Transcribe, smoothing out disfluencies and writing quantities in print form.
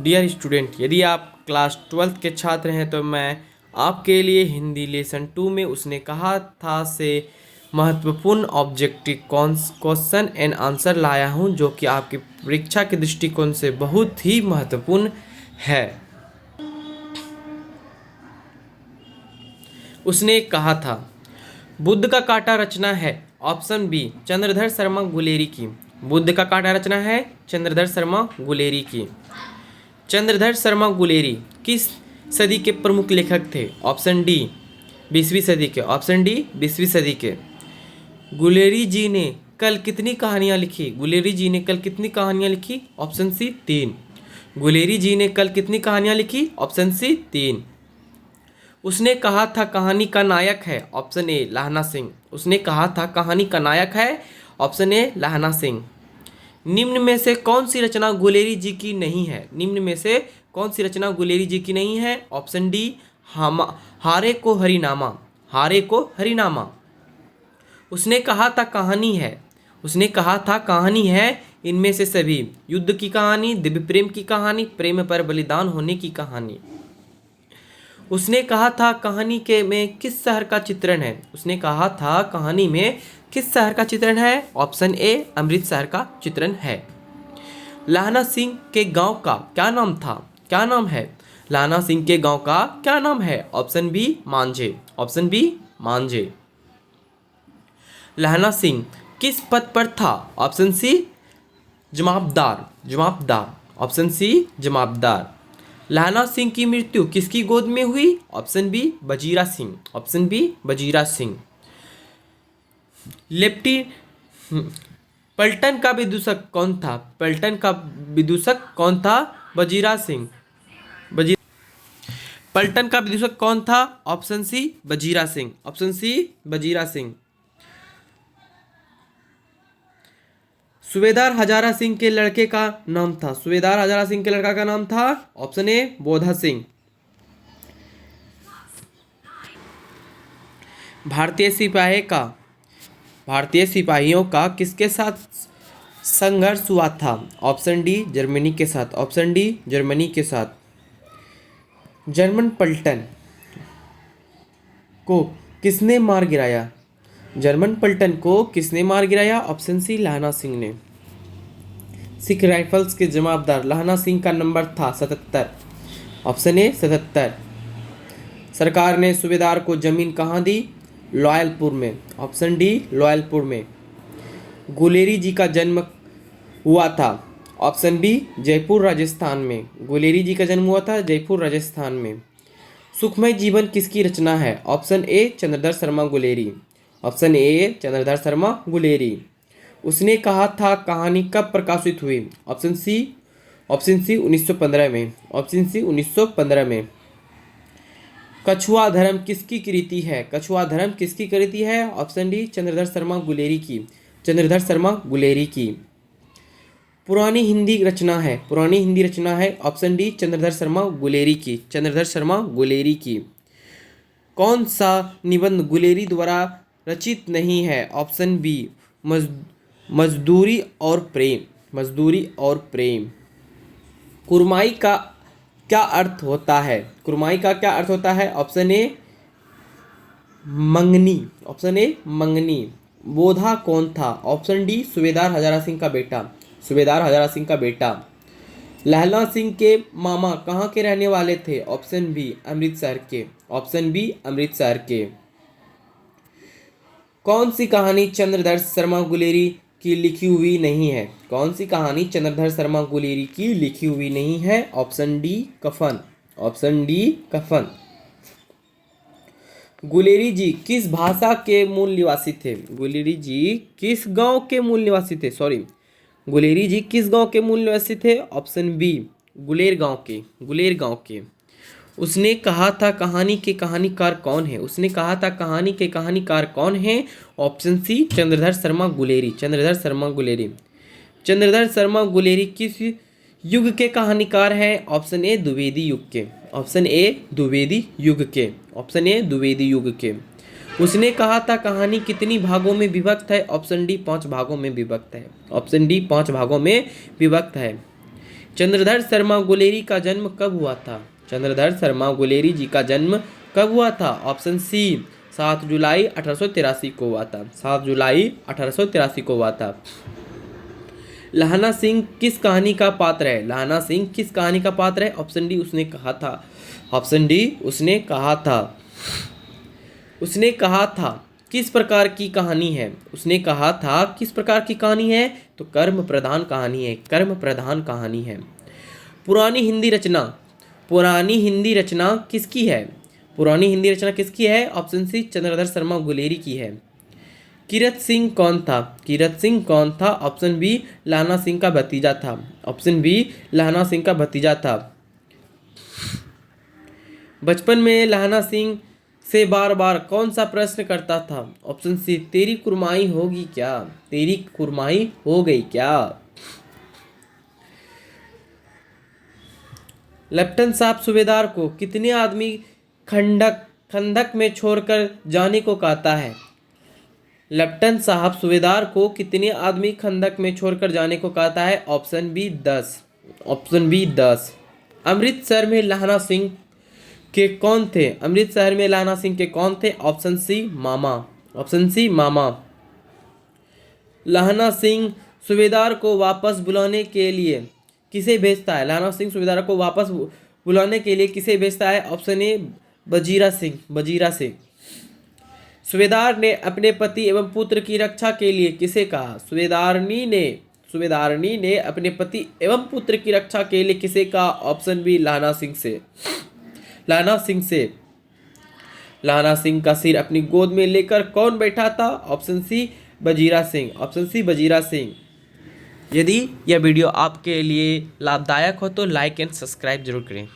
Dear student, यदि आप class 12th के छात्र हैं तो मैं आपके लिए हिंदी लेसन 2 में उसने कहा था से महत्वपूर्ण ऑब्जेक्टिव क्वेश्चन एंड आंसर लाया हूं, जो कि आपकी परीक्षा के दृष्टिकोण से बहुत ही महत्वपूर्ण है। उसने कहा था, बुद्ध का कांटा रचना है ऑप्शन बी चंद्रधर शर्मा गुलेरी की। बुद्ध का कांटा रचना है चंद्रधर शर्मा गुलेरी की। चंद्रधर शर्मा गुलेरी किस सदी के प्रमुख लेखक थे? ऑप्शन डी 20वीं सदी के। ऑप्शन डी 20वीं सदी के। गुलेरी जी ने कल कितनी कहानियां लिखी? गुलेरी जी ने कल कितनी कहानियां लिखी? Option C 3। गुलेरी जी ने कल कितनी कहानियां लिखी? Option C 3। उसने कहा था कहानी का नायक है ऑप्शन ए लहना सिंह। उसने कहा था कहानी का नायक है ऑप्शन ए लहना सिंह। निम्न में से कौन सी रचना गुलेरी जी की नहीं है? निम्न में से कौन सी रचना गुलेरी जी की नहीं है? ऑप्शन डी हारे को हरिनामा। हारे को हरिनामा। उसने कहा था कहानी है। उसने कहा था कहानी है इनमें से सभी। युद्ध की कहानी, दिव्य प्रेम की कहानी, प्रेम पर बलिदान होने की कहानी। उसने कहा था कहानी के में किस शहर का चित्रण है? उसने कहा था कहानी में किस शहर का चित्रण है? ऑप्शन ए अमृतसर का चित्रण है। लहना सिंह के गांव का क्या नाम था? क्या नाम है? लहना सिंह के गांव का क्या नाम है? ऑप्शन बी मांझे। ऑप्शन बी मांझे। लहना सिंह किस पद पर था? ऑप्शन सी जमाबदार। जमाबदार। ऑप्शन सी जमाबदार। लहना सिंह की मृत्यु किसकी गोद में हुई? Option B Wazira Singh. Option B Wazira Singh. लेफ्टी पलटन का विदूषक कौन था? पलटन का विदूषक कौन था? वजीरा सिंह। पलटन का विदूषक कौन था? Option C Wazira Singh. Option C Wazira Singh. सूबेदार हजारा सिंह के लड़के का नाम था। सूबेदार हजारा सिंह के लड़का का नाम था ऑप्शन ए बोधा सिंह। भारतीय सिपाहियों का किसके साथ संघर्ष हुआ था? ऑप्शन डी जर्मनी के साथ। ऑप्शन डी जर्मनी के साथ। जर्मन पलटन को किसने मार गिराया? जर्मन पलटन को किसने मार गिराया? ऑप्शन सी लहना सिंह ने। सिख राइफल्स के जमाबदार लहना सिंह का नंबर था 77। Option A 77। सरकार ने सूबेदार को जमीन कहाँ दी? लॉयलपुर में। ऑप्शन डी लॉयलपुर में। गुलेरी जी का जन्म हुआ था ऑप्शन बी जयपुर राजस्थान में। गुलेरी जी का जन्म हुआ था जयपुर राजस्थान में। सुखमय जीवन किसकी रचना है? Option A Chandradhar Sharma Guleri. Option A Chandradhar Sharma Guleri. उसने कहा था कहानी कब प्रकाशित हुई? ऑप्शन सी 1915 में। ऑप्शन सी 1915 में। कछुआ धर्म किसकी कृति है? कछुआ धर्म किसकी कृति है? ऑप्शन डी चंद्रधर शर्मा गुलेरी की। चंद्रधर शर्मा गुलेरी की। पुरानी हिंदी रचना है। पुरानी हिंदी रचना है ऑप्शन डी चंद्रधर शर्मा गुलेरी की। चंद्रधर शर्मा गुलेरी की। कौन सा निबंध गुलेरी द्वारा रचित नहीं है? ऑप्शन बी मजदूरी और प्रेम। मजदूरी और प्रेम। कुरमाई का क्या अर्थ होता है? कुरमाई का क्या अर्थ होता है? ऑप्शन ए मंगनी। ऑप्शन ए मंगनी। बोधा कौन था? ऑप्शन डी सूबेदार हजारा सिंह का बेटा। सूबेदार हजारा सिंह का बेटा। लहना सिंह के मामा कहाँ के रहने वाले थे? ऑप्शन बी अमृतसर के। ऑप्शन बी अमृतसर के। कौन सी कहानी चंद्रधर शर्मा गुलेरी की लिखी हुई नहीं है? कौन सी कहानी चंद्रधर शर्मा गुलेरी की लिखी हुई नहीं है? ऑप्शन डी कफन। ऑप्शन डी कफन। गुलेरी जी किस भाषा के मूल निवासी थे? गुलेरी जी किस गांव के मूल निवासी थे? गुलेरी जी किस गांव के मूल निवासी थे? ऑप्शन बी गुलेर गांव के। गुलेर गांव के। उसने कहा था कहानी के कहानीकार कौन है? उसने कहा था कहानी के कहानीकार कौन है? Option C Chandradhar Sharma Guleri. चंद्रधर शर्मा गुलेरी। चंद्रधर शर्मा गुलेरी किस युग के कहानीकार हैं? ऑप्शन ए द्विवेदी युग के। ऑप्शन ए द्विवेदी युग के। ऑप्शन ए द्विवेदी युग के। उसने कहा था कहानी कितनी भागों में विभक्त है? ऑप्शन डी 5 भागों में विभक्त है। ऑप्शन डी 5 भागों में विभक्त है। चंद्रधर शर्मा गुलेरी का जन्म कब हुआ था? चंद्रधर शर्मा गुलेरी जी का जन्म कब हुआ था? ऑप्शन सी 7 जुलाई 1883 को हुआ था। 7 जुलाई 1883 को हुआ था। लहना सिंह किस कहानी का पात्र है? लहना सिंह किस कहानी का पात्र है? ऑप्शन डी उसने कहा था। ऑप्शन डी उसने कहा था। उसने कहा था किस प्रकार की कहानी है? उसने कहा था किस प्रकार की कहानी है? तो कर्म प्रधान कहानी है। कर्म प्रधान कहानी है। पुरानी हिंदी रचना, पुरानी हिंदी रचना किसकी है? पुरानी हिंदी रचना किसकी है? ऑप्शन सी चंद्रधर शर्मा गुलेरी की है। कीरत सिंह कौन था? कीरत सिंह कौन था? ऑप्शन बी लहना सिंह का भतीजा था। ऑप्शन बी लहना सिंह का भतीजा था। बचपन में लहना सिंह से बार बार कौन सा प्रश्न करता था? ऑप्शन सी तेरी कुरमाई होगी क्या? तेरी कुरमाई हो गई क्या? लेफ्टिनेंट साहब सूबेदार को कितने आदमी खंदक में छोड़कर जाने को कहता है? लेफ्टिनेंट साहब सूबेदार को कितने आदमी खंदक में छोड़कर जाने को कहता है? Option B 10। Option B 10। Amritsar में लहना सिंह के कौन थे? अमृतसर में लहना सिंह के कौन थे? ऑप्शन सी मामा। ऑप्शन सी मामा। लहना सिंह सूबेदार को वापस बुलाने के लिए किसे भेजता है? लहना सिंह सूबेदार को वापस बुलाने के लिए किसे भेजता है? Option A Wazira Singh. वजीरा सिंह। सूबेदार ने अपने पति एवं पुत्र की रक्षा के लिए किसे कहा? सूबेदारनी ने अपने पति एवं पुत्र की रक्षा के लिए किसे कहा? ऑप्शन बी लहना सिंह से। लहना सिंह से। लहना सिंह का सिर अपनी गोद में लेकर कौन बैठा था? Option C Wazira Singh. Option C Wazira Singh. यदि यह वीडियो आपके लिए लाभदायक हो तो लाइक एंड सब्सक्राइब जरूर करें।